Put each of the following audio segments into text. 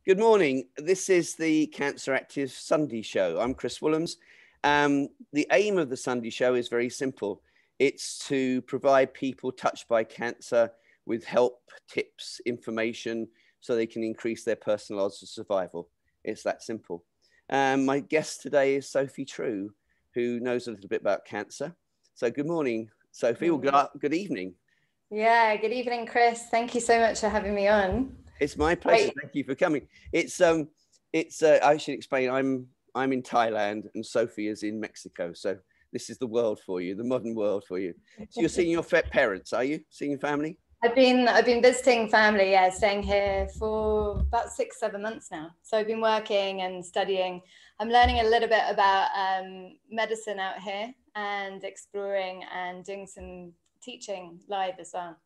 Good morning. This is the CANCERactive Sunday Show. I'm Chris Woollams. The aim of the Sunday Show is very simple. It's to provide people touched by cancer with help, tips, information, so they can increase their personal odds of survival. It's that simple. My guest today is Sophie Trew, who knows a little bit about cancer. So good morning, Sophie, or good evening. Yeah, good evening, Chris. Thank you so much for having me on. It's my pleasure. Great. Thank you for coming. I should explain, I'm in Thailand and Sophie is in Mexico. So this is the world for you, the modern world for you. So you're seeing your parents, are you? Seeing your family? I've been visiting family, yeah, staying here for about 6-7 months now. So I've been working and studying. I'm learning a little bit about medicine out here and exploring and doing some teaching live as well.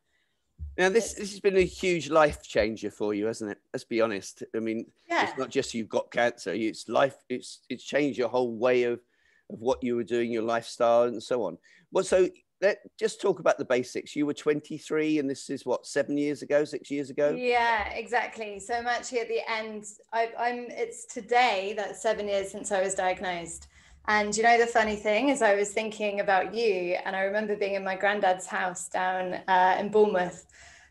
Now this has been a huge life changer for you, hasn't it? Let's be honest. I mean, yeah. It's not just you've got cancer, it's life, it's changed your whole way of what you were doing, your lifestyle and so on. Well, so let's just talk about the basics. You were 23 and this is what, 6 years ago? Yeah, exactly. So I'm actually at the end. It's today that's 7 years since I was diagnosed. And you know, the funny thing is I was thinking about you, and I remember being in my granddad's house down in Bournemouth,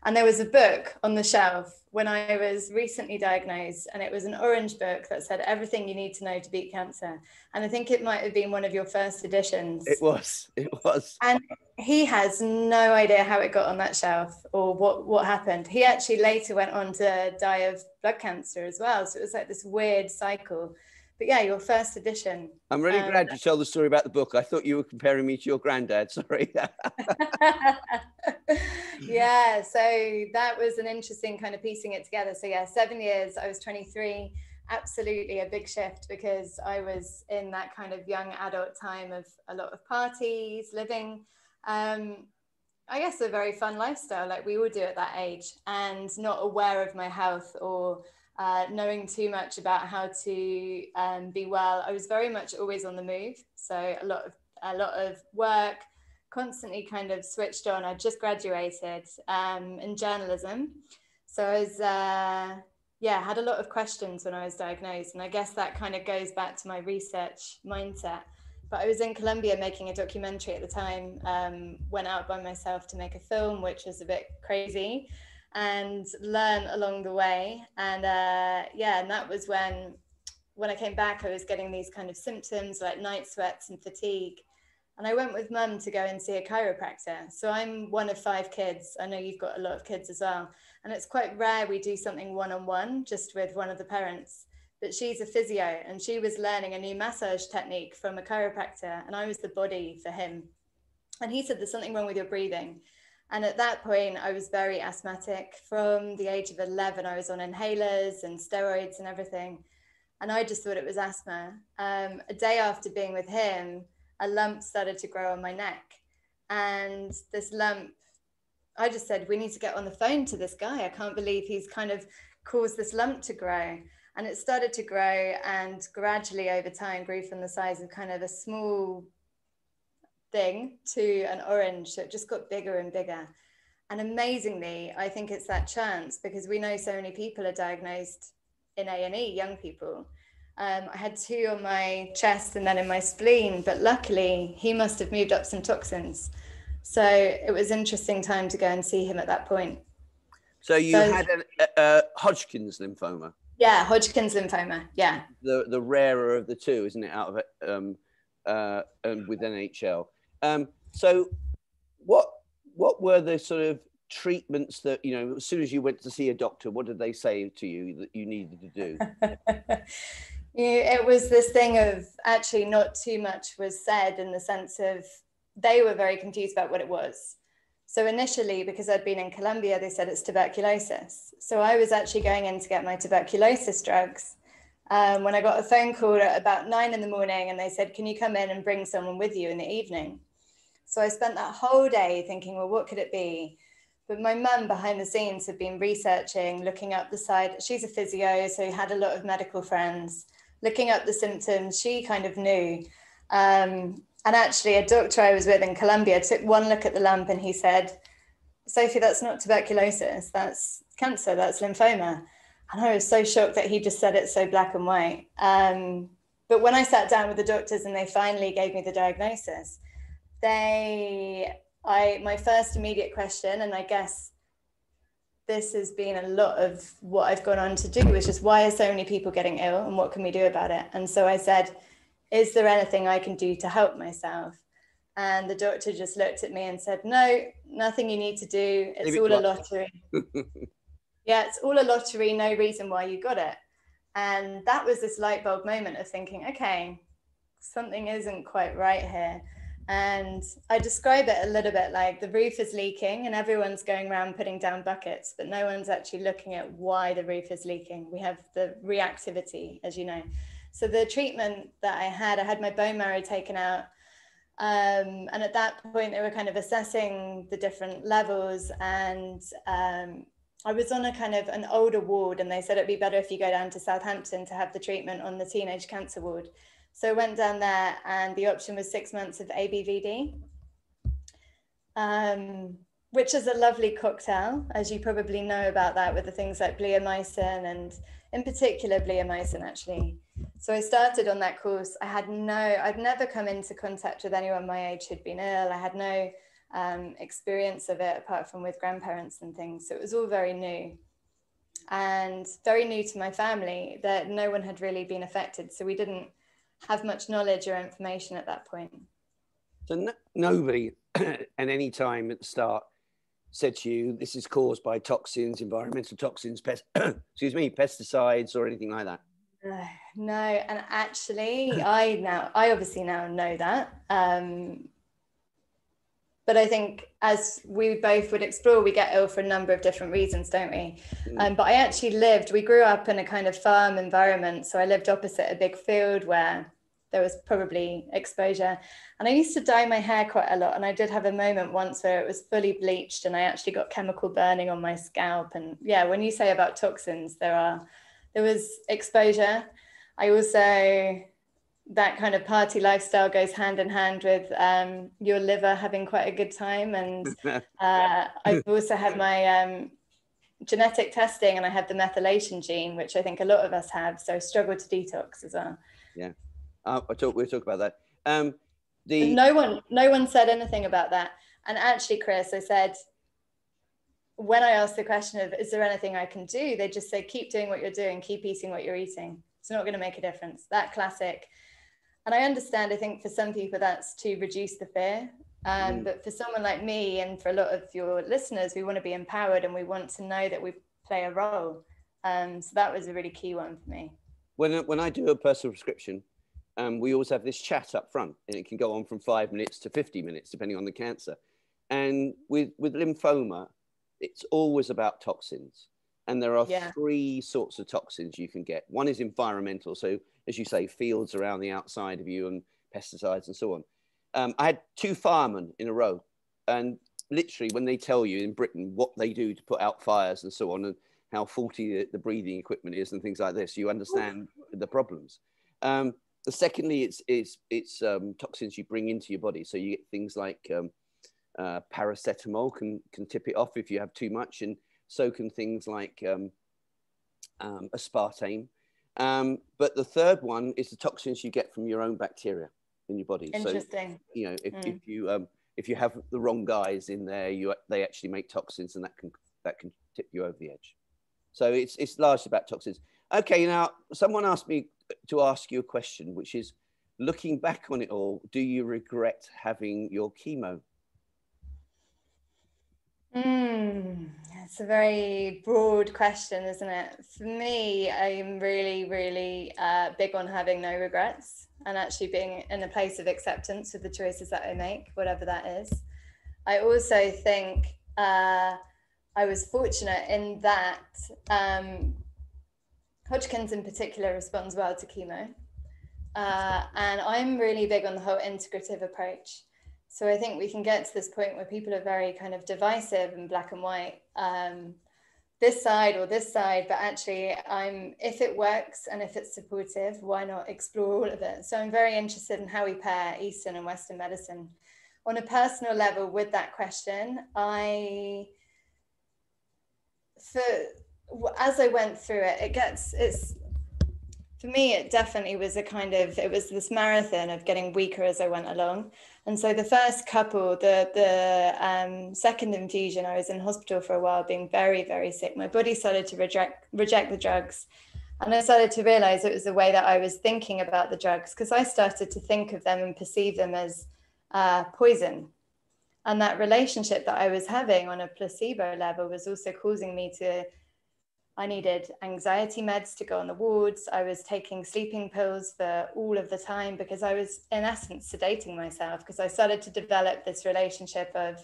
and there was a book on the shelf when I was recently diagnosed, and it was an orange book that said everything you need to know to beat cancer. And I think it might have been one of your first editions. It was. And he has no idea how it got on that shelf or what happened. He actually later went on to die of blood cancer as well. So it was like this weird cycle. But yeah, your first edition. I'm really glad you told the story about the book. I thought you were comparing me to your granddad. Sorry. Yeah, so that was an interesting kind of piecing it together. So yeah, 7 years, I was 23. Absolutely a big shift because I was in that kind of young adult time of a lot of parties, living, I guess a very fun lifestyle like we all do at that age, and not aware of my health or knowing too much about how to be well. I was very much always on the move, so a lot of work, constantly kind of switched on. I just graduated in journalism, so I was had a lot of questions when I was diagnosed, and I guess that kind of goes back to my research mindset. But I was in Colombia making a documentary at the time, went out by myself to make a film, which was a bit crazy, and learn along the way. And and that was when I came back, I was getting these kind of symptoms like night sweats and fatigue. And I went with mum to go and see a chiropractor. So I'm one of 5 kids. I know you've got a lot of kids as well. And it's quite rare we do something one-on-one just with one of the parents. But she's a physio and she was learning a new massage technique from a chiropractor. And I was the body for him. And he said, there's something wrong with your breathing. And at that point, I was very asthmatic. From the age of 11, I was on inhalers and steroids and everything. And I just thought it was asthma. A day after being with him, a lump started to grow on my neck. And this lump, I just said, we need to get on the phone to this guy. I can't believe he's kind of caused this lump to grow. And it started to grow and gradually over time grew from the size of kind of a small thing to an orange. So it just got bigger and bigger. And amazingly, I think it's that chance, because we know so many people are diagnosed in A&E, young people. I had 2 on my chest and then in my spleen, but luckily he must have moved up some toxins. So it was an interesting time to go and see him at that point. So you had a Hodgkin's lymphoma? Yeah, Hodgkin's lymphoma, yeah. The rarer of the 2, isn't it, out of it, with NHL? So what were the sort of treatments that, you know, as soon as you went to see a doctor, what did they say to you that you needed to do? It was this thing of actually not too much was said, in the sense of they were very confused about what it was. So initially, because I'd been in Colombia, they said it's tuberculosis. So I was actually going in to get my tuberculosis drugs. When I got a phone call at about 9 in the morning, and they said, can you come in and bring someone with you in the evening? So I spent that whole day thinking, well, what could it be? But my mum behind the scenes had been researching, looking up the side. She's a physio, so had a lot of medical friends. Looking up the symptoms, she kind of knew. And actually a doctor I was with in Colombia took one look at the lump and he said, Sophie, that's not tuberculosis, that's cancer, that's lymphoma. And I was so shocked that he just said it so black and white. But when I sat down with the doctors and they finally gave me the diagnosis, my first immediate question, and I guess this has been a lot of what I've gone on to do, was just, why are so many people getting ill and what can we do about it? And so I said, is there anything I can do to help myself? And the doctor just looked at me and said, no, nothing you need to do. It's all a lottery. Yeah, it's all a lottery. No reason why you got it. And that was this light bulb moment of thinking, okay, something isn't quite right here. And I describe it a little bit like the roof is leaking and everyone's going around putting down buckets, but no one's actually looking at why the roof is leaking. We have the reactivity, as you know. So the treatment that I had my bone marrow taken out. And at that point, they were kind of assessing the different levels. And I was on a kind of an older ward, and they said it'd be better if you go down to Southampton to have the treatment on the teenage cancer ward. So I went down there, and the option was 6 months of ABVD, which is a lovely cocktail, as you probably know about that, with the things like bleomycin, and in particular bleomycin, actually. So I started on that course. I'd never come into contact with anyone my age who'd been ill. I had no experience of it apart from with grandparents and things. So it was all very new and very new to my family, that no one had really been affected. So we didn't have much knowledge or information at that point. So nobody at any time at the start said to you, this is caused by toxins, environmental toxins, pesticides or anything like that? No, and actually I obviously now know that. But I think, as we both would explore, we get ill for a number of different reasons, don't we? But I actually we grew up in a kind of farm environment. So I lived opposite a big field where there was probably exposure. And I used to dye my hair quite a lot. And I did have a moment once where it was fully bleached and I actually got chemical burning on my scalp. And yeah, when you say about toxins, there was exposure. I also, that kind of party lifestyle goes hand in hand with your liver having quite a good time. And I've also had my genetic testing, and I had the methylation gene, which I think a lot of us have. So I struggle to detox as well. Yeah, we'll talk about that. No one said anything about that. And actually, Chris, I said, when I asked the question of, is there anything I can do? They just say, keep doing what you're doing, keep eating what you're eating. It's not going to make a difference. That classic. And I understand, I think for some people that's to reduce the fear. But for someone like me, and for a lot of your listeners, we want to be empowered and we want to know that we play a role. So that was a really key one for me. When I do a personal prescription, we always have this chat up front, and it can go on from 5 minutes to 50 minutes, depending on the cancer. And with lymphoma, it's always about toxins. And there are 3 sorts of toxins you can get. One is environmental. So, as you say, fields around the outside of you and pesticides and so on. I had 2 firemen in a row. And literally, when they tell you in Britain what they do to put out fires and so on, and how faulty the breathing equipment is and things like this, you understand the problems. Secondly, it's toxins you bring into your body. So you get things like paracetamol can tip it off if you have too much, and so can things like aspartame. But the third one is the toxins you get from your own bacteria in your body. Interesting. So, you know, if you have the wrong guys in there, they actually make toxins, and that can tip you over the edge. So it's largely about toxins. Okay, now someone asked me to ask you a question, which is, looking back on it all, do you regret having your chemo? It's a very broad question, isn't it? For me, I'm really, really big on having no regrets and actually being in a place of acceptance with the choices that I make, whatever that is. I also think I was fortunate in that Hodgkin's in particular responds well to chemo. And I'm really big on the whole integrative approach. So I think we can get to this point where people are very kind of divisive and black and white, this side or this side, but actually if it works and if it's supportive, why not explore all of it? So I'm very interested in how we pair Eastern and Western medicine. on a personal level with that question, as I went through it, for me, it definitely was it was this marathon of getting weaker as I went along. And so the first couple, the second infusion, I was in hospital for a while, being very, very sick. My body started to reject the drugs. And I started to realize it was the way that I was thinking about the drugs, because I started to think of them and perceive them as poison. And that relationship that I was having on a placebo level was also causing me I needed anxiety meds to go on the wards. I was taking sleeping pills for all of the time because I was, in essence, sedating myself, because I started to develop this relationship of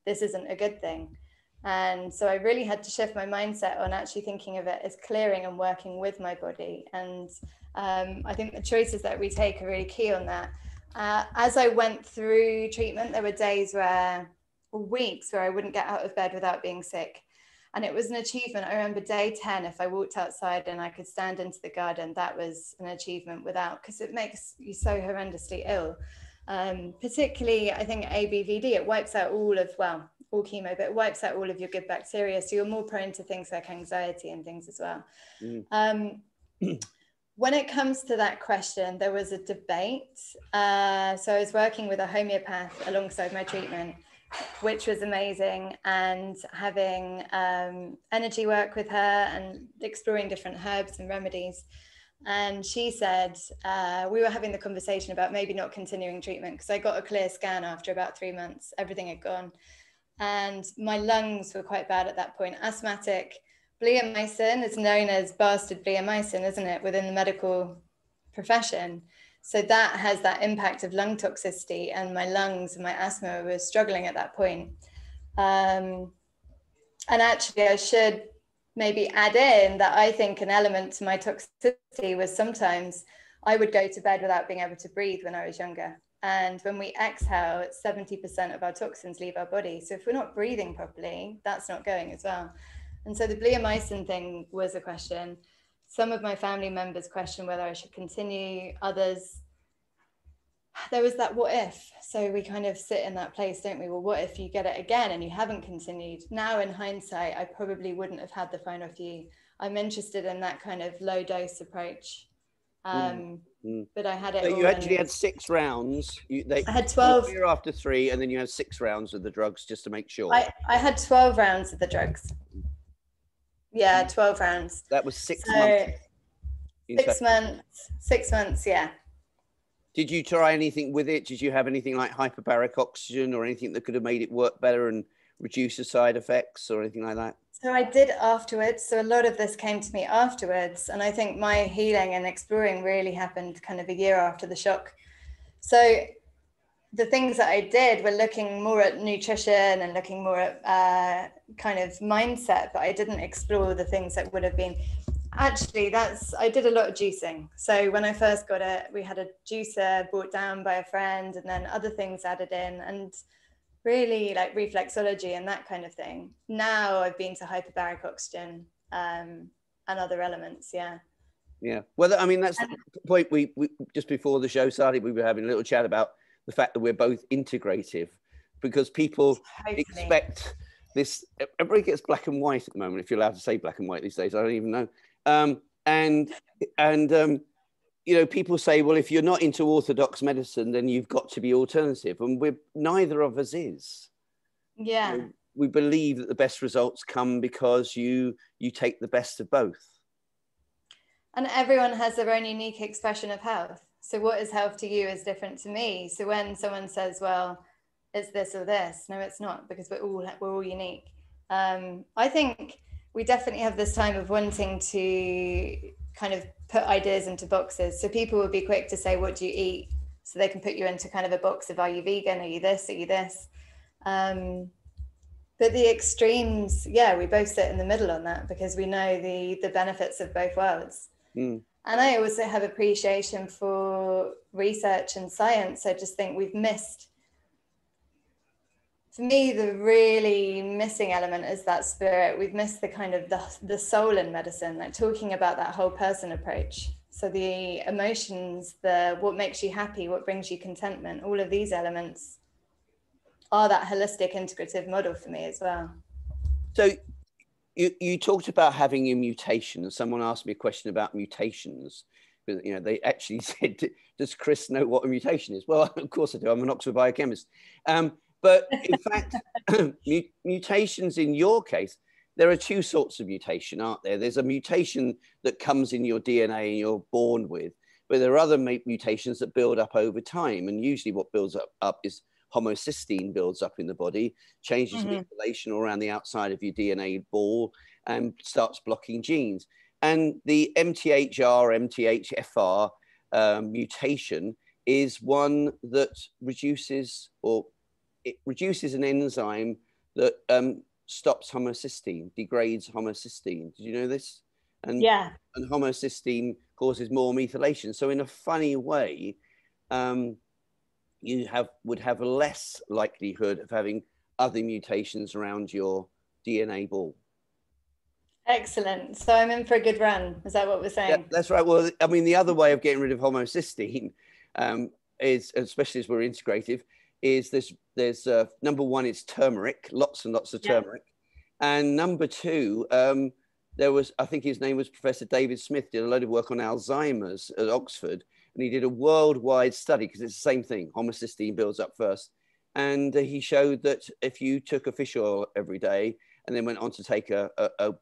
this isn't a good thing. And so I really had to shift my mindset on actually thinking of it as clearing and working with my body. And I think the choices that we take are really key on that. As I went through treatment, there were days or weeks where I wouldn't get out of bed without being sick. And it was an achievement. I remember day 10, if I walked outside and I could stand into the garden, that was an achievement because it makes you so horrendously ill. Particularly, I think ABVD, it wipes out all chemo, but it wipes out all of your good bacteria. So you're more prone to things like anxiety and things as well. When it comes to that question, there was a debate. So I was working with a homeopath alongside my treatment, which was amazing, and having energy work with her and exploring different herbs and remedies. And she said, we were having the conversation about maybe not continuing treatment, because I got a clear scan after about 3 months, everything had gone. And my lungs were quite bad at that point, asthmatic. Bleomycin is known as bastard bleomycin, isn't it, within the medical profession? So that has that impact of lung toxicity, and my lungs and my asthma were struggling at that point. And actually, I should maybe add in that I think an element to my toxicity was sometimes I would go to bed without being able to breathe when I was younger. And when we exhale, 70% of our toxins leave our body. So if we're not breathing properly, that's not going as well. And so the bleomycin thing was a question. Some of my family members questioned whether I should continue. Others, there was that what if. So we kind of sit in that place, don't we? Well, what if you get it again and you haven't continued? Now, in hindsight, I probably wouldn't have had the final few. I'm interested in that kind of low dose approach. But I had it. So you actually had 6 rounds. I had 12. Year after 3, and then you had 6 rounds of the drugs just to make sure. I had 12 rounds of the drugs. Yeah, 12 rounds. That was 6 months. 6 months. 6 months, yeah. Did you try anything with it? Did you have anything like hyperbaric oxygen or anything that could have made it work better and reduce the side effects or anything like that? So I did afterwards. So a lot of this came to me afterwards. And I think my healing and exploring really happened kind of a year after the shock. So the things that I did were looking more at nutrition and looking more at kind of mindset, but I didn't explore the things that would have been. Actually, I did a lot of juicing. So when I first got it, we had a juicer brought down by a friend, and then other things added in, and really like reflexology and that kind of thing. Now I've been to hyperbaric oxygen and other elements. Yeah. Yeah. Well, I mean, that's the point. We just before the show started, we were having a little chat about the fact that we're both integrative, because people expect this. Everybody gets black and white at the moment, if you're allowed to say black and white these days. I don't even know. You know, people say, well, if you're not into orthodox medicine, then you've got to be alternative, and neither of us is. Yeah. You know, we believe that the best results come because you take the best of both. And everyone has their own unique expression of health. So what is health to you is different to me. So when someone says, well, it's this or this, no, it's not, because we're all unique. I think we definitely have this time of wanting to kind of put ideas into boxes. So people will be quick to say, what do you eat? So they can put you into kind of a box of, are you vegan? Are you this? Are you this? But the extremes, yeah, we both sit in the middle on that, because we know the benefits of both worlds. And I also have appreciation for research and science. I just think we've missed, for me, the really missing element is that spirit. We've missed the kind of the soul in medicine, like talking about that whole person approach. So the emotions, what makes you happy, what brings you contentment, all of these elements are that holistic integrative model for me as well. So you talked about having a mutation, and someone asked me a question about mutations. You know, they actually said, does Chris know what a mutation is? Well, of course I do. I'm an Oxford biochemist. But in fact, mutations in your case, there are two sorts of mutation, aren't there? There's a mutation that comes in your DNA and you're born with, but there are other mutations that build up over time. And usually what builds up is homocysteine builds up in the body, changes methylation around the outside of your DNA ball and starts blocking genes. And the MTHR, MTHFR mutation is one that reduces an enzyme that stops homocysteine, degrades homocysteine. Did you know this? And, yeah. And homocysteine causes more methylation. So in a funny way, you would have less likelihood of having other mutations around your DNA ball. Excellent. So I'm in for a good run. Is that what we're saying? Yeah, that's right. Well, I mean, the other way of getting rid of homocysteine is, especially as we're integrative, is there's number one, it's turmeric, lots and lots of turmeric. And number two, there was, I think his name was Professor David Smith, did a load of work on Alzheimer's at Oxford. And he did a worldwide study because it's the same thing. Homocysteine builds up first. And he showed that if you took a fish oil every day and then went on to take a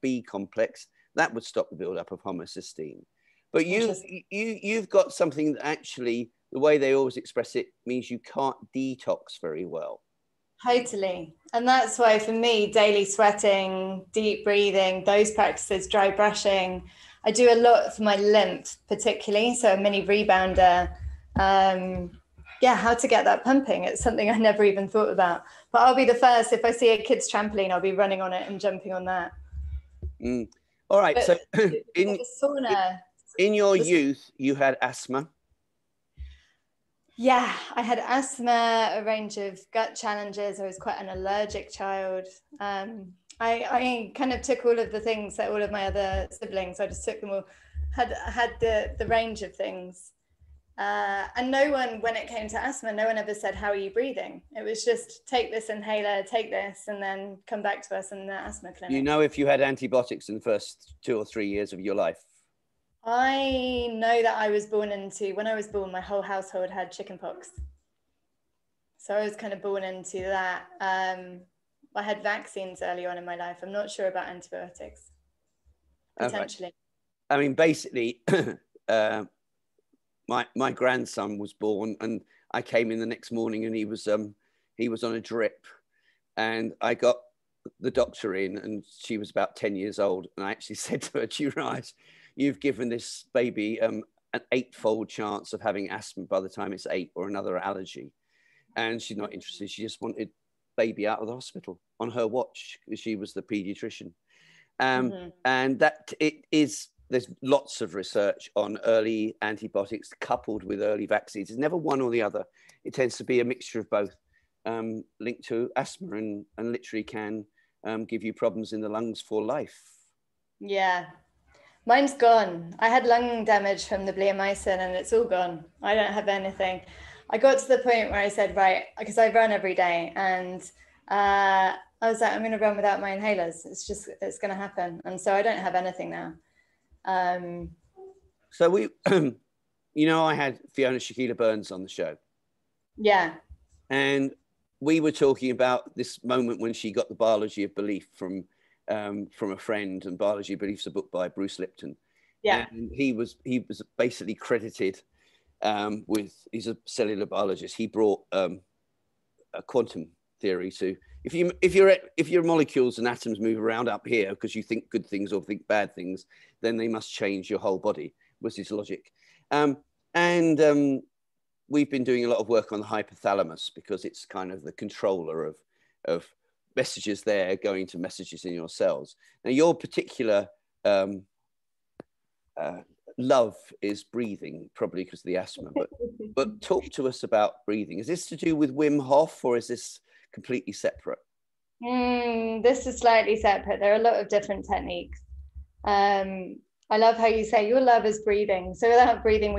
B complex, that would stop the buildup of homocysteine. But you've got something that actually, the way they always express it, means you can't detox very well. Totally. And that's why for me, daily sweating, deep breathing, those practices, dry brushing, I do a lot for my lymph particularly. So a mini rebounder. Yeah, how to get that pumping. It's something I never even thought about. But I'll be the first, if I see a kid's trampoline, I'll be running on it and jumping on that. All right. But so in your youth, you had asthma. Yeah, I had asthma, a range of gut challenges. I was quite an allergic child. I kind of took all of the things that all of my other siblings, I just took them all, had the range of things. And no one, when it came to asthma, no one ever said, how are you breathing? It was just take this inhaler, take this, and then come back to us in the asthma clinic. You know if you had antibiotics in the first 2 or 3 years of your life? I know that when I was born, my whole household had chickenpox. So I was kind of born into that. I had vaccines early on in my life. I'm not sure about antibiotics, potentially. Okay. I mean, basically, my grandson was born and I came in the next morning and he was on a drip, and I got the doctor in and she was about 10 years old. And I actually said to her, do you realize you've given this baby an 8-fold chance of having asthma by the time it's 8 or another allergy? And she's not interested. She just wanted baby out of the hospital on her watch because she was the pediatrician. And that there's lots of research on early antibiotics coupled with early vaccines. It's never one or the other. It tends to be a mixture of both, linked to asthma and literally can give you problems in the lungs for life. Yeah. Mine's gone. I had lung damage from the bleomycin and it's all gone. I don't have anything. I got to the point where I said, right, because I run every day, and I was like, I'm going to run without my inhalers. It's going to happen. And so I don't have anything now. So we, I had Fiona Shaquila Burns on the show. Yeah. And we were talking about this moment when she got the Biology of Belief from a friend, and Biology of Belief is a book by Bruce Lipton. Yeah. And he was basically credited with, he's a cellular biologist. He brought a quantum theory to, if your molecules and atoms move around up here because you think good things or think bad things, then they must change your whole body, was his logic. We've been doing a lot of work on the hypothalamus because it's kind of the controller of messages there going to messages in your cells. Now, your particular love is breathing, probably because of the asthma, but talk to us about breathing. Is this to do with Wim Hof, or is this completely separate? This is slightly separate. There are a lot of different techniques. I love how you say your love is breathing. So without breathing,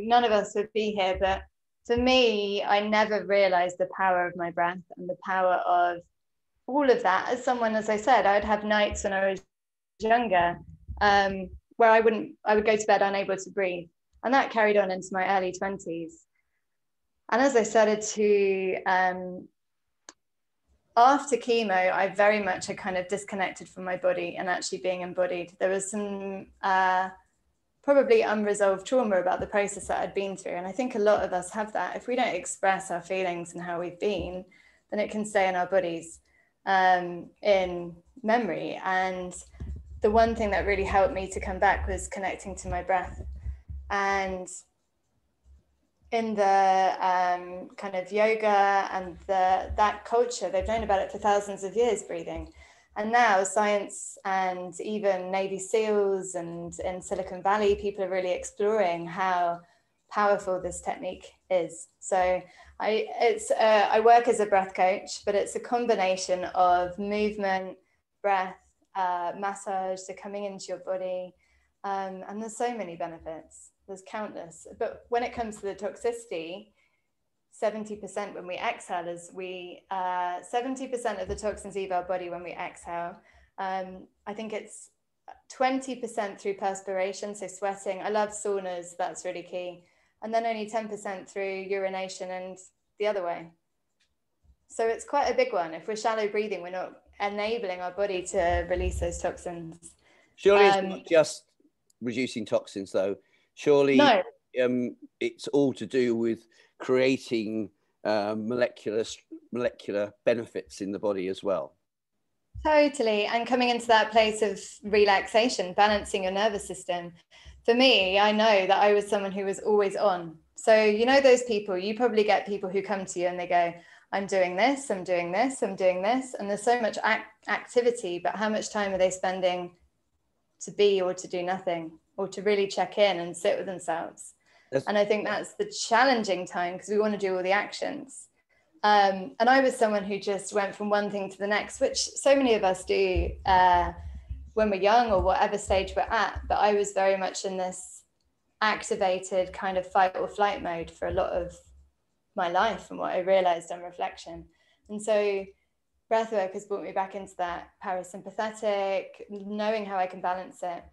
none of us would be here, but For me, I never realized the power of my breath and the power of all of that. As someone, as I said, I'd have nights when I was younger, where I would go to bed unable to breathe. And that carried on into my early 20s. And as I started to, after chemo, I very much had kind of disconnected from my body and actually being embodied. There was some probably unresolved trauma about the process that I'd been through. And I think a lot of us have that. If we don't express our feelings and how we've been, then it can stay in our bodies in memory. And the one thing that really helped me to come back was connecting to my breath. And in the kind of yoga and that culture, they've known about it for thousands of years, breathing. And now science and even Navy SEALs and in Silicon Valley, people are really exploring how powerful this technique is. So I work as a breath coach, but it's a combination of movement, breath, massage, so coming into your body. And there's so many benefits. There's countless. But when it comes to the toxicity, 70% when we exhale is 70% of the toxins leave our body when we exhale. I think it's 20% through perspiration, so sweating. I love saunas, that's really key. And then only 10% through urination and the other way. So it's quite a big one. If we're shallow breathing, we're not enabling our body to release those toxins. Surely it's not just reducing toxins, though. Surely no. It's all to do with creating molecular benefits in the body as well. Totally. And coming into that place of relaxation, balancing your nervous system. For me, I know that I was someone who was always on. So, you know, those people, you probably get people who come to you and they go, I'm doing this, I'm doing this, I'm doing this. And there's so much activity, but how much time are they spending to be or to do nothing or to really check in and sit with themselves? And I think that's the challenging time because we want to do all the actions. And I was someone who just went from one thing to the next, which so many of us do when we're young or whatever stage we're at. But I was very much in this activated kind of fight or flight mode for a lot of my life and what I realized on reflection. And so breathwork has brought me back into that parasympathetic, knowing how I can balance it.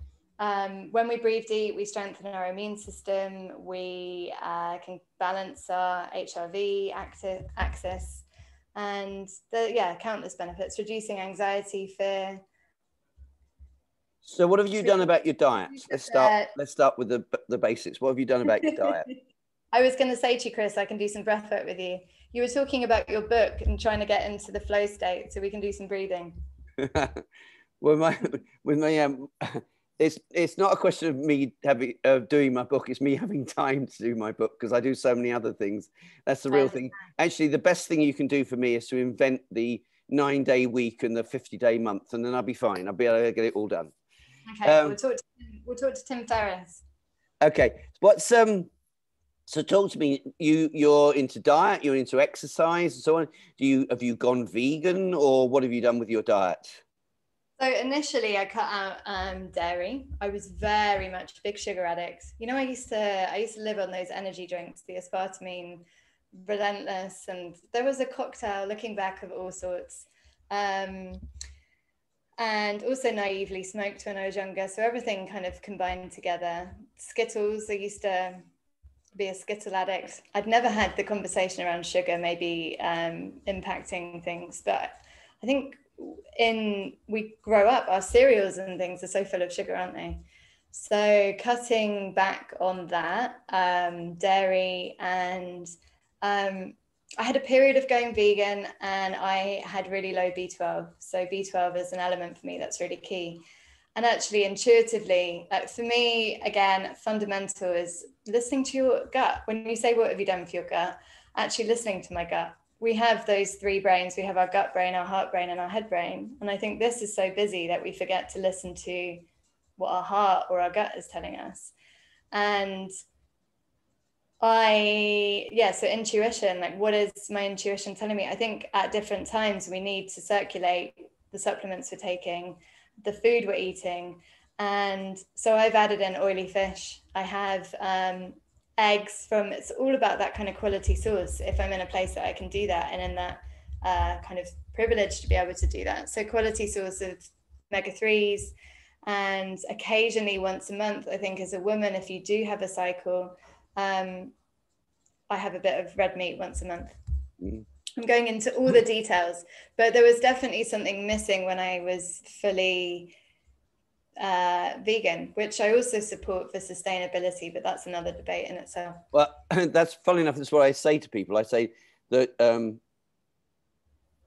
When we breathe deep, we strengthen our immune system. We can balance our HRV axis, and countless benefits, reducing anxiety, fear. So what have you done about your diet? Let's start with the basics. What have you done about your diet? I was going to say to you, Chris, I can do some breath work with you. You were talking about your book and trying to get into the flow state, so we can do some breathing. It's not a question of me doing my book. It's me having time to do my book because I do so many other things. That's the real thing. Actually, the best thing you can do for me is to invent the 9-day week and the 50-day month, and then I'll be fine. I'll be able to get it all done. Okay, we'll talk to Tim Ferriss. Okay, so talk to me. You're into diet. You're into exercise and so on. Have you gone vegan, or what have you done with your diet? So initially I cut out dairy. I was very much a big sugar addict. You know, I used to live on those energy drinks, the aspartame, relentless, and there was a cocktail looking back of all sorts. And also naively smoked when I was younger. So everything kind of combined together. Skittles, I used to be a Skittle addict. I'd never had the conversation around sugar maybe impacting things, but I think we grow up, our cereals and things are so full of sugar, aren't they? So cutting back on that, dairy, and I had a period of going vegan and I had really low B12. So B12 is an element for me that's really key. And actually intuitively, for me, again, fundamental is listening to your gut. When you say, what have you done for your gut? Actually listening to my gut. We have those three brains. We have our gut brain, our heart brain, and our head brain. And I think this is so busy that we forget to listen to what our heart or our gut is telling us. And so intuition, like what is my intuition telling me? I think at different times we need to circulate the supplements we're taking, the food we're eating. And so I've added in oily fish. I have eggs from, it's all about that kind of quality source. If I'm in a place that I can do that, and in that kind of privilege to be able to do that. So quality source of omega-3s, and occasionally once a month, I think as a woman, if you do have a cycle, I have a bit of red meat once a month. I'm going into all the details, but there was definitely something missing when I was fully vegan, which I also support for sustainability, but that's another debate in itself. Well, that's funny enough. That's what I say to people. I say that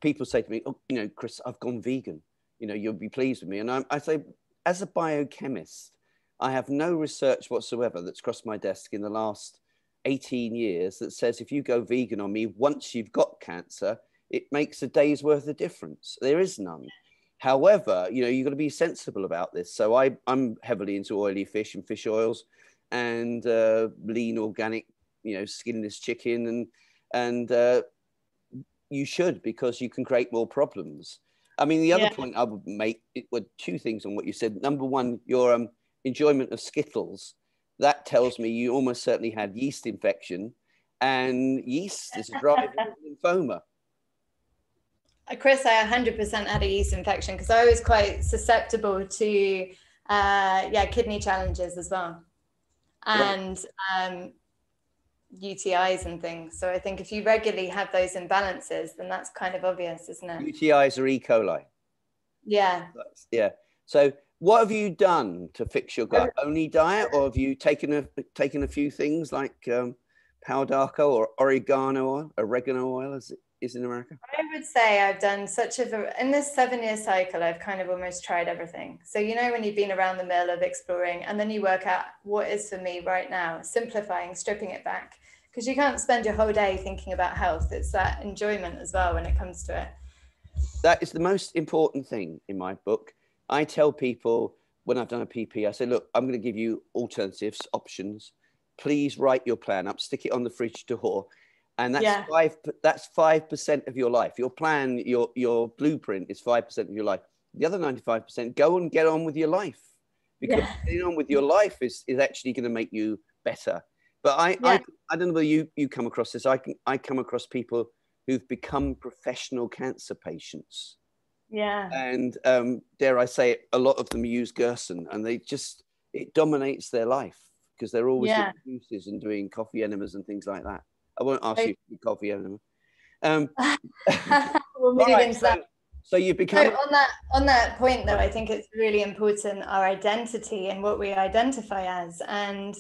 people say to me, "Oh, you know, Chris, I've gone vegan. You know, you'll be pleased with me." And I say, as a biochemist, I have no research whatsoever that's crossed my desk in the last 18 years that says if you go vegan on me once you've got cancer, it makes a day's worth of difference. There is none. However, you know, you've got to be sensible about this. So I'm heavily into oily fish and fish oils, and lean organic, you know, skinless chicken, and you should, because you can create more problems. I mean, the other point I would make were two things on what you said. Number one, your enjoyment of Skittles. That tells me you almost certainly had yeast infection, and yeast is a driver of lymphoma. Chris, I 100% had a yeast infection because I was quite susceptible to kidney challenges as well, and UTIs and things. So I think if you regularly have those imbalances, then that's kind of obvious, isn't it? UTIs are E. coli. Yeah. Yeah. So what have you done to fix your gut? Only diet, or have you taken a few things like pau d'arco or oregano oil, as it is in America? I would say I've done in this 7-year cycle, I've kind of almost tried everything. So, you know, when you've been around the mill of exploring, and then you work out what is for me right now, simplifying, stripping it back, because you can't spend your whole day thinking about health. It's that enjoyment as well when it comes to it. That is the most important thing in my book. I tell people when I've done a PP, I say, look, I'm going to give you alternatives, options. Please write your plan up, stick it on the fridge door. And that's 5% of your life. Your plan, your blueprint is 5% of your life. The other 95%, go and get on with your life, because getting on with your life is actually going to make you better. But I don't know whether you come across this. I come across people who've become professional cancer patients. Yeah. And dare I say it, a lot of them use Gerson, and it dominates their life because they're always doing juices and doing coffee enemas and things like that. I won't ask you for coffee enema. We'll move into that. So you become on that point though, I think it's really important, our identity and what we identify as. And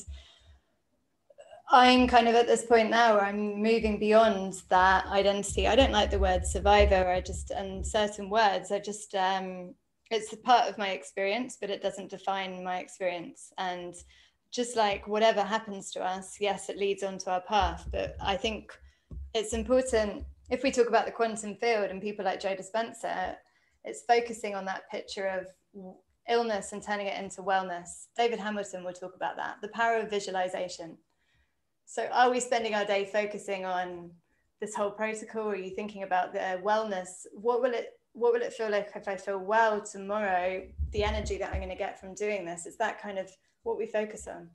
I'm kind of at this point now where I'm moving beyond that identity. I don't like the word survivor. And certain words, it's a part of my experience, but it doesn't define my experience. And just like whatever happens to us, yes, it leads onto our path. But I think it's important, if we talk about the quantum field and people like Joe Dispenza, it's focusing on that picture of illness and turning it into wellness. David Hamilton will talk about that, the power of visualization. So are we spending our day focusing on this whole protocol? Or are you thinking about the wellness? What will it feel like if I feel well tomorrow? The energy that I'm going to get from doing this, is that kind of what we focus on.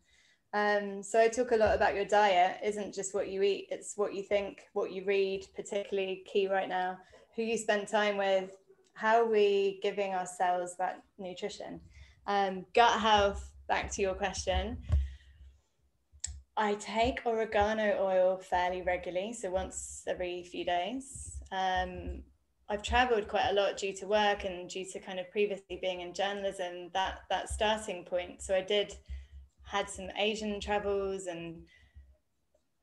So I talk a lot about your diet isn't just what you eat, it's what you think, what you read, particularly key right now, who you spend time with, how are we giving ourselves that nutrition. Gut health, back to your question. I take oregano oil fairly regularly, so once every few days. I've traveled quite a lot due to work and due to kind of previously being in journalism, that starting point. So I had some Asian travels, and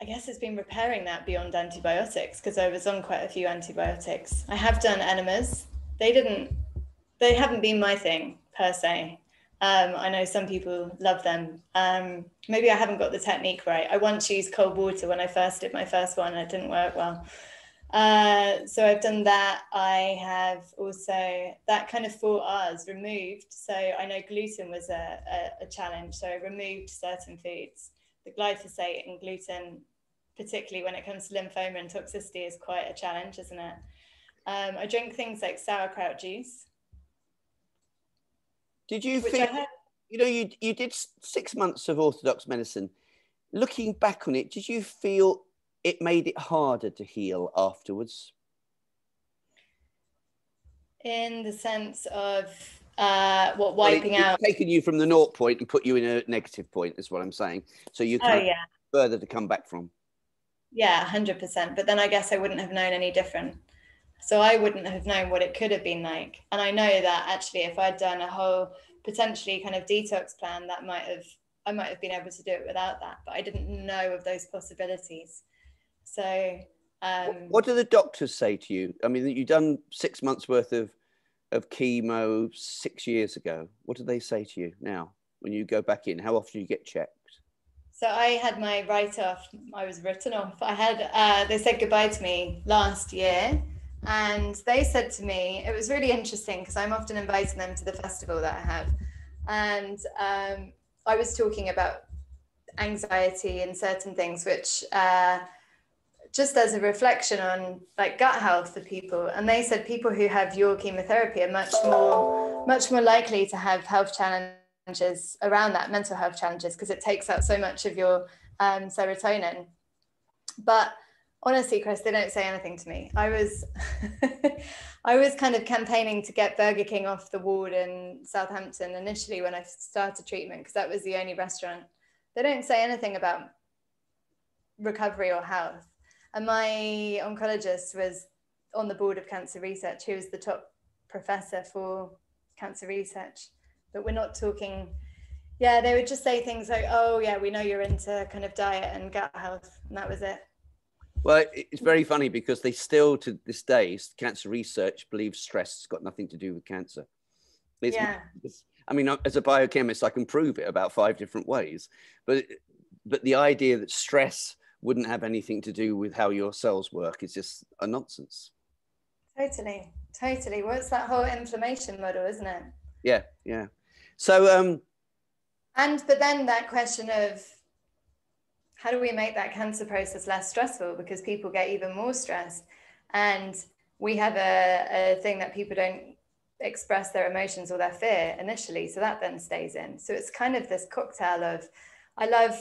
I guess it's been repairing that beyond antibiotics, because I was on quite a few antibiotics. I have done enemas. They haven't been my thing per se. I know some people love them. Maybe I haven't got the technique right. I once used cold water when I first did my first one, and it didn't work well. So I've done that. I have also that kind of 4 R's removed. So I know gluten was a challenge. So I removed certain foods. The glyphosate and gluten, particularly when it comes to lymphoma and toxicity, is quite a challenge, isn't it? I drink things like sauerkraut juice. Did you feel, you did 6 months of orthodox medicine. looking back on it, did you feel it made it harder to heal afterwards? In the sense of wiping out? It's taken you from the 0 point and put you in a negative point, is what I'm saying. So you can't further to come back from. Yeah, 100%. But then I guess I wouldn't have known any different. So I wouldn't have known what it could have been like. And I know that actually, if I'd done a whole potentially kind of detox plan, I might have been able to do it without that. But I didn't know of those possibilities. So what do the doctors say to you? I mean, you've done 6 months worth of chemo 6 years ago. What do they say to you now when you go back in? How often do you get checked? So I had my write-off. I was written off. They said goodbye to me last year. And they said to me, it was really interesting because I'm often inviting them to the festival that I have. And I was talking about anxiety and certain things, which just as a reflection on like gut health for people. And they said people who have your chemotherapy are much more likely to have health challenges around that, mental health challenges, because it takes out so much of your serotonin. But honestly, Chris, they don't say anything to me. I was kind of campaigning to get Burger King off the ward in Southampton initially when I started treatment, because that was the only restaurant. They don't say anything about recovery or health. And my oncologist was on the board of cancer research, who was the top professor for cancer research. But we're not talking, they would just say things like, oh yeah, we know you're into kind of diet and gut health, and that was it. Well, it's very funny because they still, to this day, cancer research believes stress has got nothing to do with cancer. I mean, as a biochemist, I can prove it about 5 different ways. But the idea that stress wouldn't have anything to do with how your cells work is just a nonsense. Totally. Well, it's that whole inflammation model, isn't it? Yeah. So, but then that question of, how do we make that cancer process less stressful? Because people get even more stressed. And we have a thing that people don't express their emotions or their fear initially. So that then stays in. So it's kind of this cocktail of, I love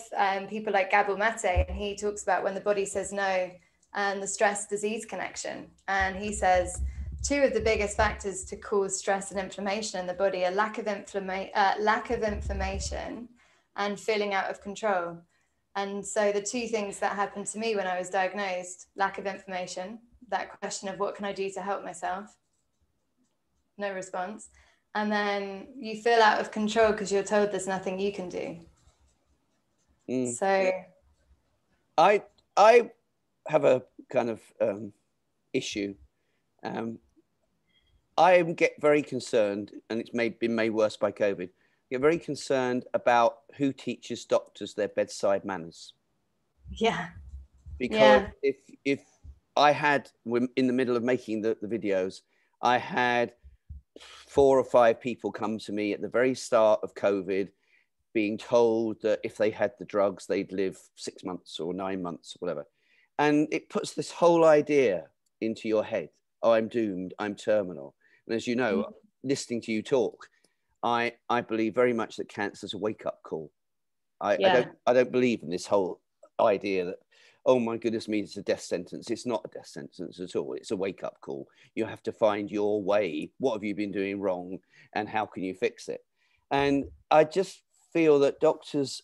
people like Gabor Mate, and he talks about when the body says no and the stress disease connection. And he says 2 of the biggest factors to cause stress and inflammation in the body are lack of information and feeling out of control. And so the 2 things that happened to me when I was diagnosed, lack of information, that question of what can I do to help myself? No response. And then you feel out of control because you're told there's nothing you can do. So I have a kind of issue. I get very concerned, and it's been made worse by COVID. Get very concerned about who teaches doctors their bedside manners. Yeah. Because if I had, in the middle of making the videos, I had 4 or 5 people come to me at the very start of COVID being told that if they had the drugs, they'd live 6 months or 9 months or whatever. And it puts this whole idea into your head. Oh, I'm doomed, I'm terminal. And as you know, listening to you talk, I believe very much that cancer is a wake-up call. I don't believe in this whole idea that, oh my goodness me, it's a death sentence. It's not a death sentence at all. It's a wake-up call. You have to find your way. What have you been doing wrong? And how can you fix it? And I just feel that doctors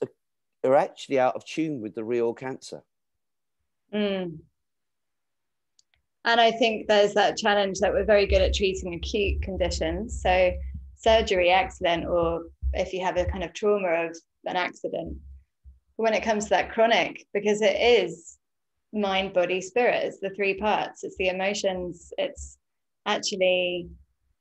are actually out of tune with the real cancer. And I think there's that challenge that we're very good at treating acute conditions. So surgery, accident, or if you have a kind of trauma of an accident. But when it comes to that chronic, because it is mind, body, spirit, it's the 3 parts. It's the emotions. It's actually,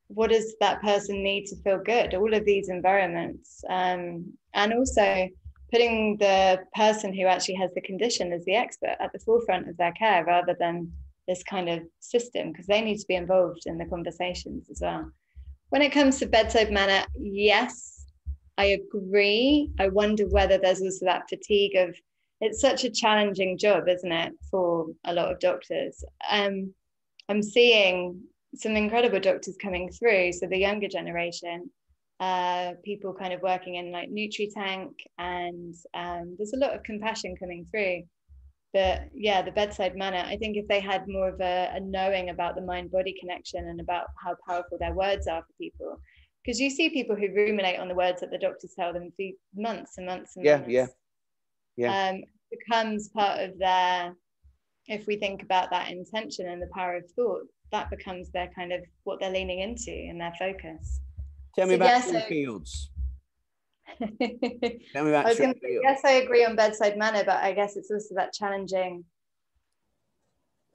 what does that person need to feel good? All of these environments. And also putting the person who actually has the condition as the expert at the forefront of their care, rather than this kind of system, because they need to be involved in the conversations as well. When it comes to bedside manner, yes, I agree. I wonder whether there's also that fatigue of, it's such a challenging job, isn't it, for a lot of doctors. I'm seeing some incredible doctors coming through, so the younger generation, people kind of working in like Nutri-Tank, and there's a lot of compassion coming through. But yeah, the bedside manner, I think if they had more of a knowing about the mind-body connection and about how powerful their words are for people, because you see people who ruminate on the words that the doctors tell them for months and months and months. Becomes part of their, if we think about that intention and the power of thought, that becomes their kind of what they're leaning into and their focus. Tell me about Trew Fields. Tell me about Trew Fields. Yes, I agree on bedside manner, but I guess it's also that challenging.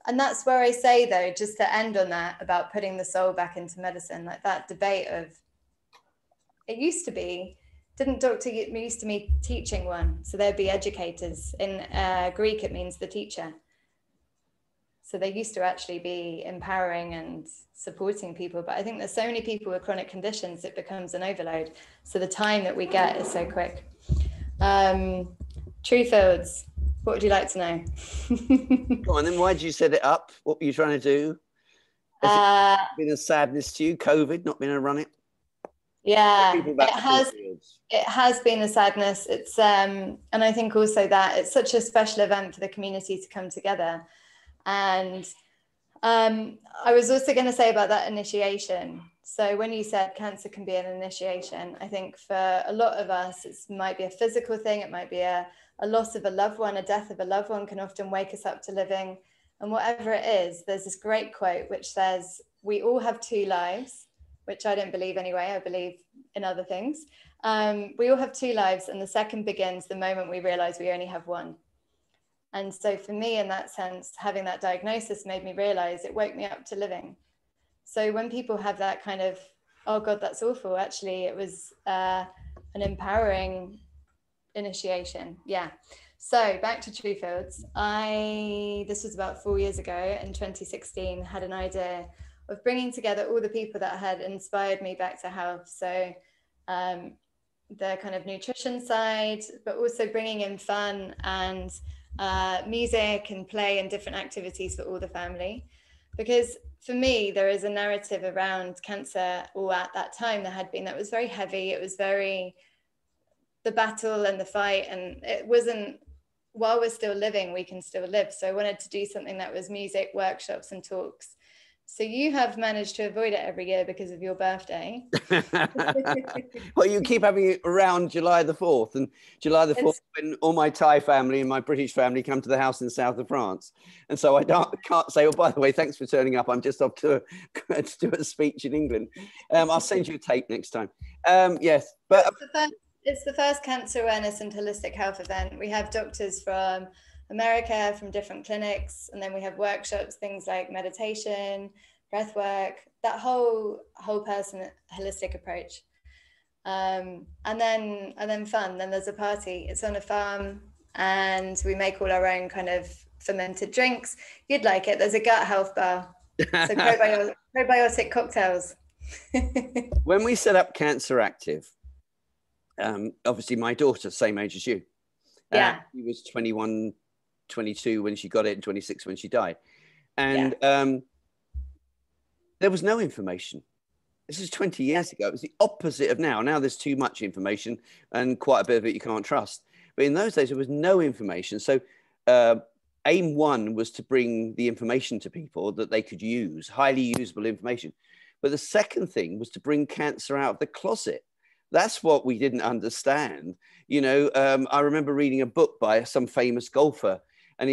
And that's where I say, though, just to end on that, about putting the soul back into medicine, like that debate of, it used to be, didn't Dr. used to be teaching one? So there'd be educators. In Greek, it means the teacher. So they used to actually be empowering and supporting people. But I think there's so many people with chronic conditions, it becomes an overload. So the time that we get is so quick. Trew Fields, what would you like to know? Go on, then why did you set it up? What were you trying to do? Has it been a sadness to you, COVID, not being able to run it? Yeah, it has been a sadness. It's and I think also that it's such a special event for the community to come together. And I was also going to say about that initiation. So when you said cancer can be an initiation, I think for a lot of us, it might be a physical thing. It might be a loss of a loved one, a death of a loved one can often wake us up to living. And whatever it is, there's this great quote which says, we all have two lives, which I don't believe anyway. I believe in other things. We all have two lives, and the second begins the moment we realize we only have one. And so for me, in that sense, having that diagnosis made me realize it woke me up to living. So when people have that kind of, oh God, that's awful, actually, it was an empowering initiation. Yeah. So back to Trew Fields. This was about 4 years ago, in 2016, had an idea of bringing together all the people that had inspired me back to health. So the kind of nutrition side, but also bringing in fun and music and play and different activities for all the family. Because for me, there is a narrative around cancer, or at that time there had been, that was very heavy. It was very the battle and the fight, and it wasn't, while we're still living, we can still live. So I wanted to do something that was music, workshops and talks. So you have managed to avoid it every year because of your birthday. Well, you keep having it around July the 4th, and July the 4th, when all my Thai family and my British family come to the house in the south of France. And so I can't say, oh, by the way, thanks for turning up. I'm just off to do a speech in England. I'll send you a tape next time. Yes, but it's the first cancer awareness and holistic health event. We have doctors from America, from different clinics, and then we have workshops, things like meditation, breath work, that whole person holistic approach, and then fun. Then there's a party. It's on a farm, and we make all our own kind of fermented drinks. You'd like it. There's a gut health bar, so probiotic cocktails. When we set up CANCERactive, obviously my daughter, same age as you, she was 21, 22 when she got it, and 26 when she died, and there was no information. This is 20 years ago. It was the opposite of now. Now there's too much information, and quite a bit of it you can't trust. But in those days there was no information. So aim one was to bring the information to people that they could use, highly usable information. But the second thing was to bring cancer out of the closet. That's what we didn't understand. You know, I remember reading a book by some famous golfer, and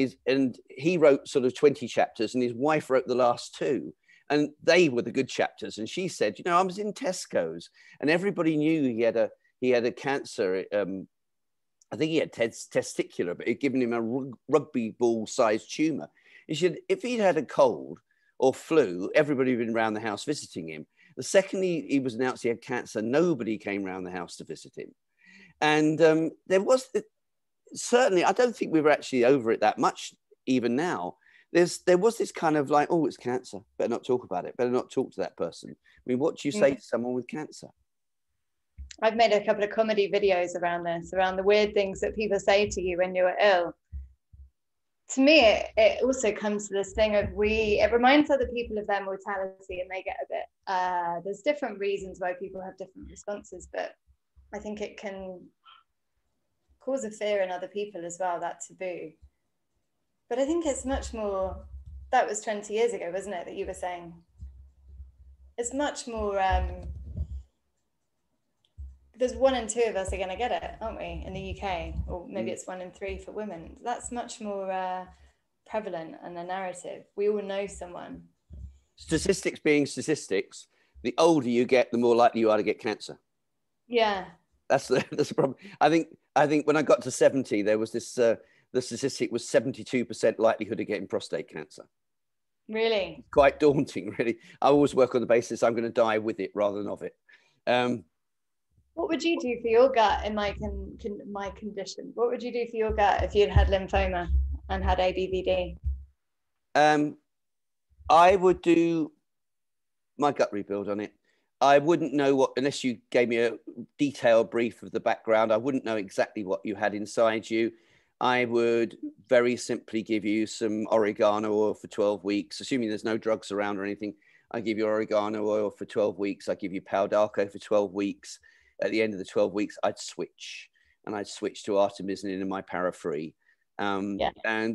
he wrote sort of 20 chapters, and his wife wrote the last 2. And they were the good chapters. And she said, you know, I was in Tesco's, and everybody knew he had a cancer. I think he had testicular, but it had given him a rugby ball sized tumor. He said, if he'd had a cold or flu, everybody would have been around the house visiting him. The second he was announced he had cancer, nobody came around the house to visit him. And there was, certainly, I don't think we were actually over it that much even now. There was this kind of like, oh, it's cancer, better not talk about it, better not talk to that person. I mean, what do you say to someone with cancer? I've made a couple of comedy videos around this, around the weird things that people say to you when you're ill. to me, it also comes to this thing of it reminds other people of their mortality, and they get a bit, there's different reasons why people have different responses, but I think it can cause a fear in other people as well, that taboo. But I think it's much more, that was 20 years ago, wasn't it, that you were saying? It's much more, there's 1 in 2 of us are going to get it, aren't we, in the UK? Or maybe it's 1 in 3 for women. That's much more prevalent in the narrative. We all know someone. Statistics being statistics, the older you get, the more likely you are to get cancer. Yeah. That's the problem. I think when I got to 70, there was this, the statistic was 72% likelihood of getting prostate cancer. Really? Quite daunting, really. I always work on the basis I'm going to die with it rather than of it. What would you do for your gut in my condition? What would you do for your gut if you'd had lymphoma and had ABVD? I would do my gut rebuild on it. I wouldn't know what, unless you gave me a detailed brief of the background, I wouldn't know exactly what you had inside you. I would very simply give you some oregano oil for 12 weeks, assuming there's no drugs around or anything. I give you oregano oil for 12 weeks. I give you pau d'arco for 12 weeks. At the end of the 12 weeks, I'd switch, and I'd switch to artemisinin in my para-free. And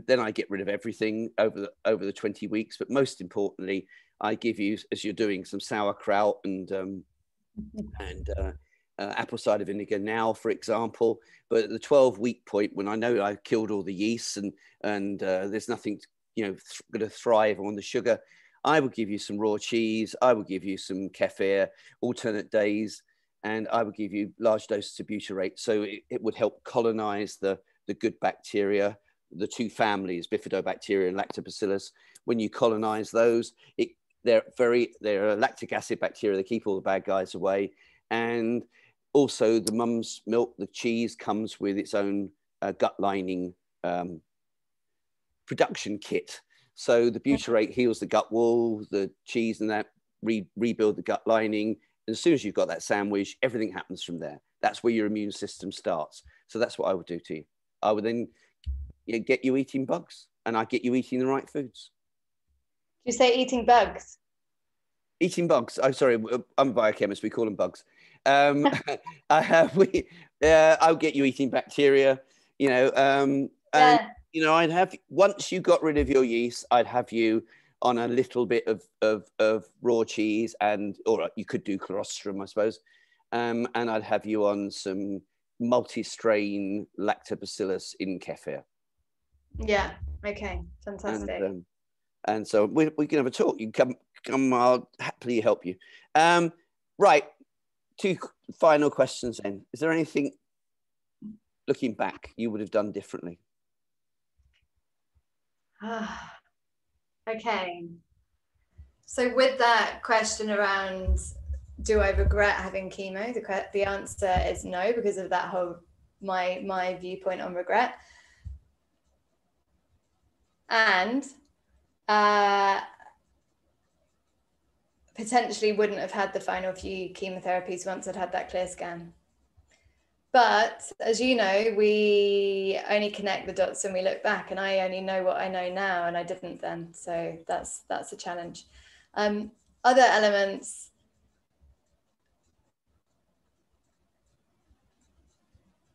then I get rid of everything over the 20 weeks. But most importantly, I give you, as you're doing, some sauerkraut and apple cider vinegar now, for example. But at the 12-week point, when I know I've killed all the yeasts and there's nothing, going to thrive on the sugar, I would give you some raw cheese. I would give you some kefir, alternate days, and I would give you large doses of butyrate. So it would help colonize the good bacteria, the 2 families, bifidobacteria and lactobacillus. When you colonize those, they're lactic acid bacteria. They keep all the bad guys away. And also the mum's milk, the cheese, comes with its own gut lining production kit. So the butyrate heals the gut wall, the cheese and that rebuild the gut lining. And as soon as you've got that sandwich, everything happens from there. That's where your immune system starts. So that's what I would do to you. I would then get you eating bugs, and I'd get you eating the right foods. You say eating bugs? Eating bugs. I'm sorry, I'm a biochemist. We call them bugs. I'll get you eating bacteria, and I'd have, once you got rid of your yeast, I'd have you on a little bit of raw cheese, or you could do colostrum, I suppose. And I'd have you on some multi-strain lactobacillus in kefir. Yeah. Okay. Fantastic. And so we can have a talk. You can come. I'll happily help you. Right. 2 final questions then. Is there anything, looking back, you would have done differently? Okay. So with that question around, do I regret having chemo? The answer is no, because of that whole, my viewpoint on regret. And potentially wouldn't have had the final few chemotherapies once I'd had that clear scan. But as you know, we only connect the dots when we look back, and I only know what I know now, and I didn't then. So that's a challenge. Other elements.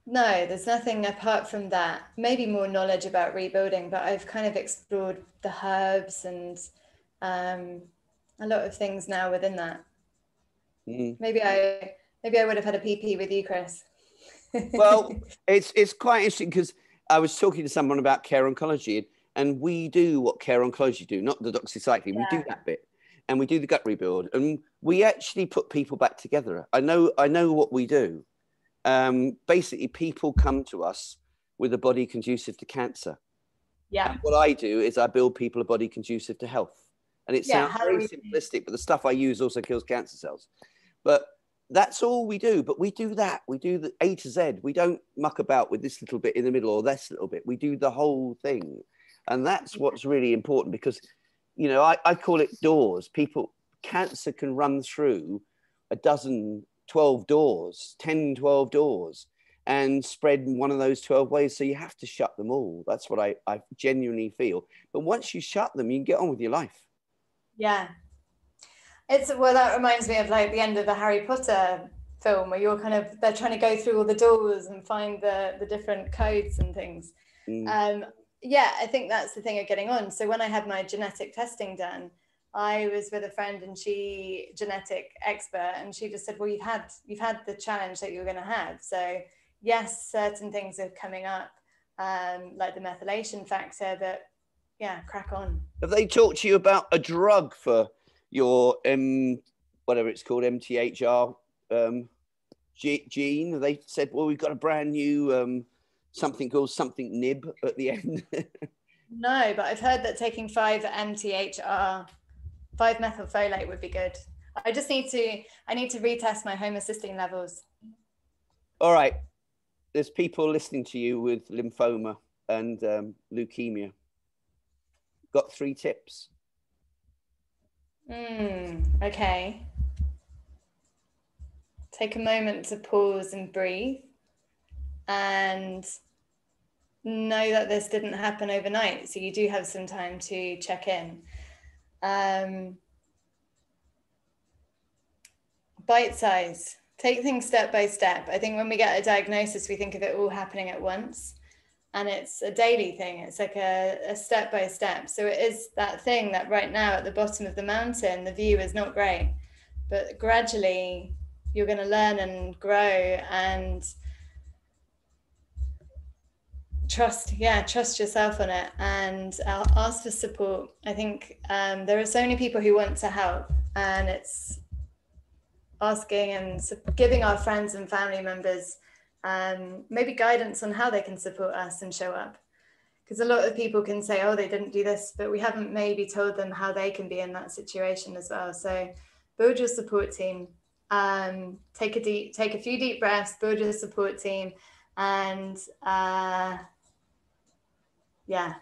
No, there's nothing apart from that. Maybe more knowledge about rebuilding, but I've kind of explored the herbs and a lot of things now within that. Maybe I would have had a PP with you, Chris. Well, it's quite interesting, because I was talking to someone about care oncology, and we do what care oncology do, not the doxycycline. We do that bit, and we do the gut rebuild, and we actually put people back together. I know what we do. Basically, people come to us with a body conducive to cancer. Yeah. And what I do is I build people a body conducive to health. And it sounds very simplistic, but the stuff I use also kills cancer cells. But that's all we do. But we do that. We do the A to Z. We don't muck about with this little bit in the middle or this little bit. We do the whole thing. And that's what's really important, because, I call it doors. Cancer can run through 12 doors, 10, 12 doors. and spread in one of those 12 ways. So you have to shut them all. That's what I genuinely feel. But once you shut them, you can get on with your life. Yeah. Well, that reminds me of like the end of the Harry Potter film, where they're trying to go through all the doors and find the different codes and things. Yeah, I think that's the thing of getting on. So when I had my genetic testing done, I was with a friend, and she genetic expert, and she just said, well, you've had the challenge that you're going to have. So yes, certain things are coming up, like the methylation factor, but yeah, crack on. Have they talked to you about a drug for your whatever it's called, MTHR gene? They said, well, we've got a brand new something called something nib at the end. No, but I've heard that taking 5 MTHR, 5-methylfolate would be good. I need to retest my homocysteine levels. All right. There's people listening to you with lymphoma and leukemia. Got 3 tips. Okay. Take a moment to pause and breathe, and know that this didn't happen overnight. So you do have some time to check in. Bite size. Take things step by step. I think when we get a diagnosis, we think of it all happening at once. And it's a daily thing. It's like a step by step. So it is that thing that right now at the bottom of the mountain, the view is not great. But gradually, you're going to learn and grow and trust yourself on it, and ask for support. I think there are so many people who want to help, and it's asking and giving our friends and family members maybe guidance on how they can support us and show up. Because a lot of people can say, oh, they didn't do this, but we haven't maybe told them how they can be in that situation as well. So build your support team. Take a few deep breaths, build your support team, and yeah,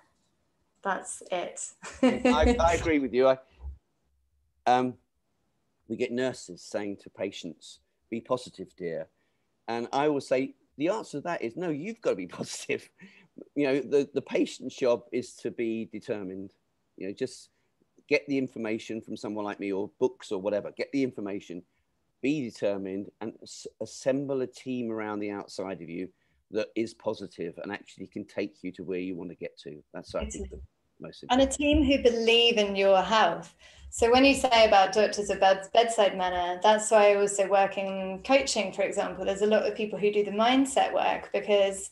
that's it. I agree with you. We get nurses saying to patients, be positive, dear. And I will say, the answer to that is no, you've got to be positive. You know, the patient's job is to be determined. You know, just get the information from someone like me, or books or whatever. Get the information, be determined, and assemble a team around the outside of you that is positive and actually can take you to where you want to get to. That's, I think, the most important. And a team who believe in your health. So when you say about doctors of bedside manner, that's why I also work in coaching, for example. There's a lot of people who do the mindset work, because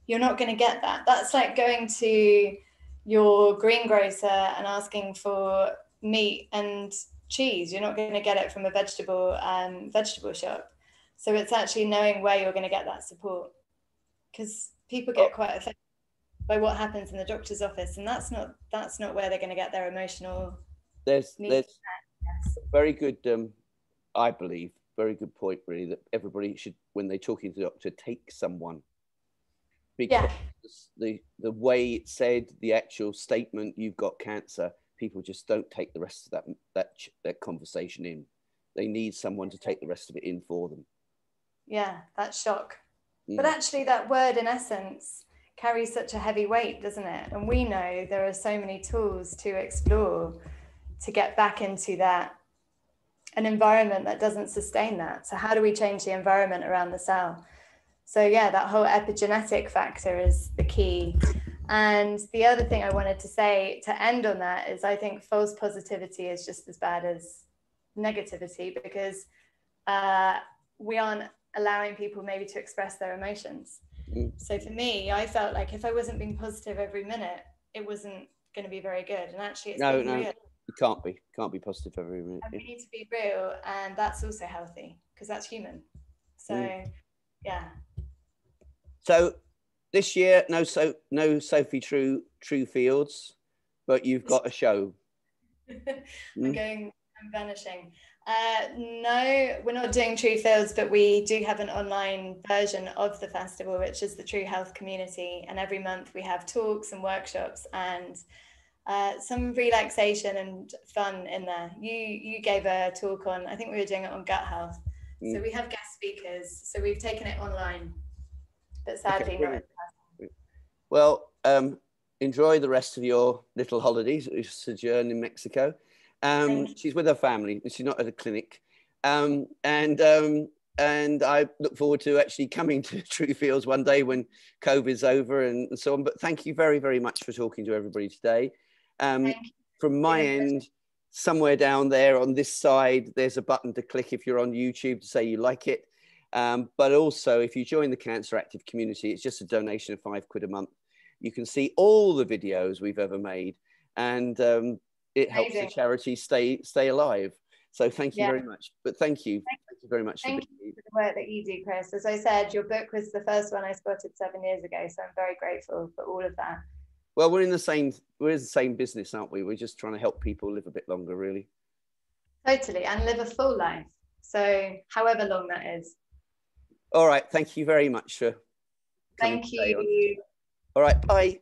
you're not going to get that. That's like going to your greengrocer and asking for meat and cheese. You're not going to get it from a vegetable shop. So it's actually knowing where you're going to get that support, because people get quite affected by what happens in the doctor's office, and that's not where they're going to get their emotional there's very good I believe very good point, really, that everybody should, when they're talking to the doctor, take someone, because the way it said, the actual statement, you've got cancer, people just don't take the rest of that conversation in. They need someone to take the rest of it in for them. Yeah, that shock. But actually that word in essence carries such a heavy weight, doesn't it? And we know there are so many tools to explore to get back into an environment that doesn't sustain that. So how do we change the environment around the cell? So yeah, that whole epigenetic factor is the key. And the other thing I wanted to say to end on that is, I think false positivity is just as bad as negativity, because we aren't allowing people maybe to express their emotions. So for me, I felt like if I wasn't being positive every minute, it wasn't going to be very good. And actually it's being real. You can't be positive every minute. And we need to be real, and that's also healthy, because that's human. So yeah. So this year, no Sophie Trew Fields, but you've got a show. I'm vanishing. No, we're not doing Trew Fields, but we do have an online version of the festival, which is the True Health Community. And every month we have talks and workshops and some relaxation and fun in there. You gave a talk on, I think we were doing it on gut health. So we have guest speakers. So we've taken it online. but sadly not in person. Well, enjoy the rest of your little holidays, your sojourn in Mexico. She's with her family. She's not at a clinic. And I look forward to actually coming to Trew Fields one day when COVID's over and so on. But thank you very, very much for talking to everybody today. From my end, somewhere down there on this side, there's a button to click if you're on YouTube to say you like it. But also, if you join the CANCERactive community, it's just a donation of £5 a month. You can see all the videos we've ever made, and it helps the charity stay alive. So thank you very much. But thank you very much. Thank you for the work that you do, Chris. As I said, your book was the first one I spotted 7 years ago, so I'm very grateful for all of that. Well, we're in the same business, aren't we? We're just trying to help people live a bit longer, really. Totally, and live a full life. So however long that is. All right. Thank you very much. Thank you. All right. Bye.